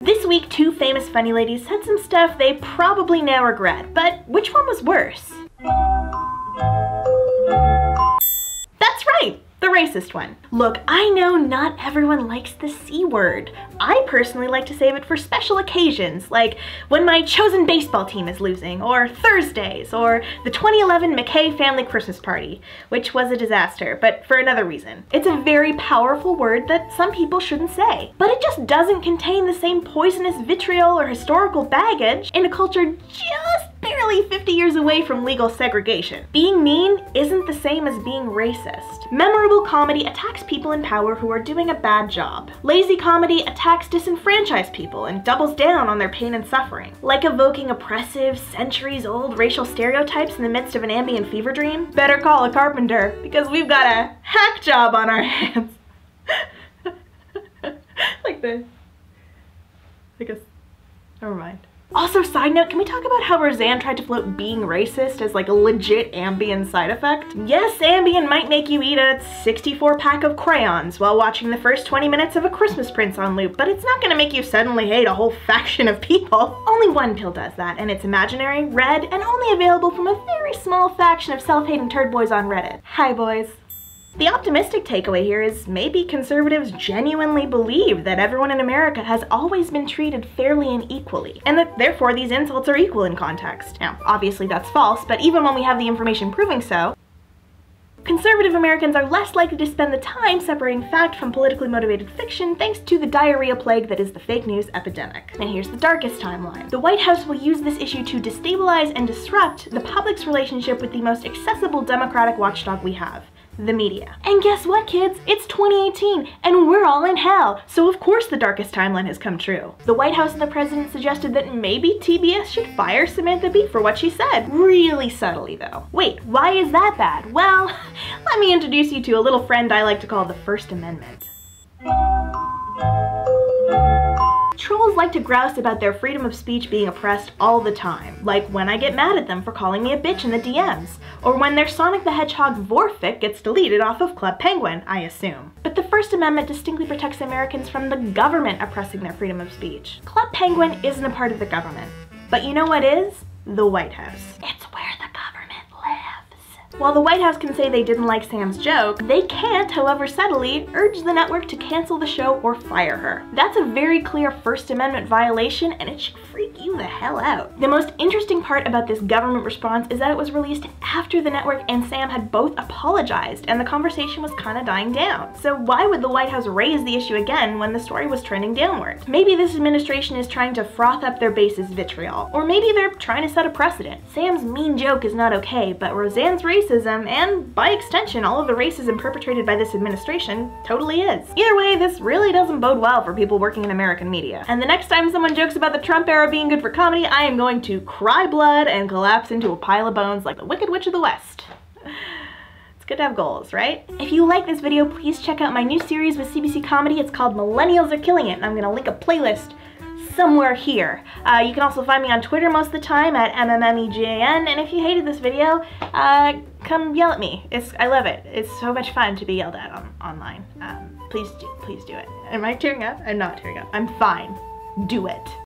This week, two famous funny ladies said some stuff they probably now regret, but which one was worse? That's right! The racist one. Look, I know not everyone likes the C word. I personally like to save it for special occasions, like when my chosen baseball team is losing, or Thursdays, or the 2011 MacKay family Christmas party, which was a disaster, but for another reason. It's a very powerful word that some people shouldn't say, but it just doesn't contain the same poisonous vitriol or historical baggage in a culture just barely 50 years away from legal segregation. Being mean isn't the same as being racist. Memorable comedy attacks people in power who are doing a bad job. Lazy comedy attacks disenfranchised people and doubles down on their pain and suffering. Like evoking oppressive, centuries-old racial stereotypes in the midst of an ambient fever dream? Better call a carpenter, because we've got a hack job on our hands. Like this. I guess, never mind. Also, side note, can we talk about how Roseanne tried to float being racist as like a legit Ambien side effect? Yes, Ambien might make you eat a 64-pack of crayons while watching the first 20 minutes of A Christmas Prince on loop, but it's not gonna make you suddenly hate a whole faction of people. Only one pill does that, and it's imaginary, red, and only available from a very small faction of self-hating turd boys on Reddit. Hi, boys. The optimistic takeaway here is maybe conservatives genuinely believe that everyone in America has always been treated fairly and equally, and that therefore these insults are equal in context. Now, obviously that's false, but even when we have the information proving so, conservative Americans are less likely to spend the time separating fact from politically motivated fiction thanks to the diarrhea plague that is the fake news epidemic. And here's the darkest timeline. The White House will use this issue to destabilize and disrupt the public's relationship with the most accessible democratic watchdog we have. The media. And guess what, kids? It's 2018 and we're all in hell, so of course the darkest timeline has come true. The White House and the president suggested that maybe TBS should fire Samantha Bee for what she said. Really subtly though. Wait, why is that bad? Well, let me introduce you to a little friend I like to call the First Amendment. Trolls like to grouse about their freedom of speech being oppressed all the time, like when I get mad at them for calling me a bitch in the DMs, or when their Sonic the Hedgehog vorfic gets deleted off of Club Penguin, I assume. But the First Amendment distinctly protects Americans from the government oppressing their freedom of speech. Club Penguin isn't a part of the government, but you know what is? The White House. It's where the government lives. While the White House can say they didn't like Sam's joke, they can't, however subtly, urge the network to cancel the show or fire her. That's a very clear First Amendment violation, and it should freak you the hell out. The most interesting part about this government response is that it was released after the network and Sam had both apologized, and the conversation was kinda dying down. So why would the White House raise the issue again when the story was trending downward? Maybe this administration is trying to froth up their base's vitriol, or maybe they're trying to set a precedent. Sam's mean joke is not okay, but Roseanne's racism, and by extension all of the racism perpetrated by this administration, totally is. Either way, this really doesn't bode well for people working in American media. And the next time someone jokes about the Trump era being good for comedy, I am going to cry blood and collapse into a pile of bones like the Wicked Witch of the West. It's good to have goals, right? If you like this video, please check out my new series with CBC Comedy. It's called Millennials Are Killing It, and I'm gonna link a playlist somewhere here. You can also find me on Twitter most of the time at MMMEGAN, and if you hated this video, come yell at me. I love it. It's so much fun to be yelled at online. Please do it. Am I tearing up? I'm not tearing up. I'm fine. Do it.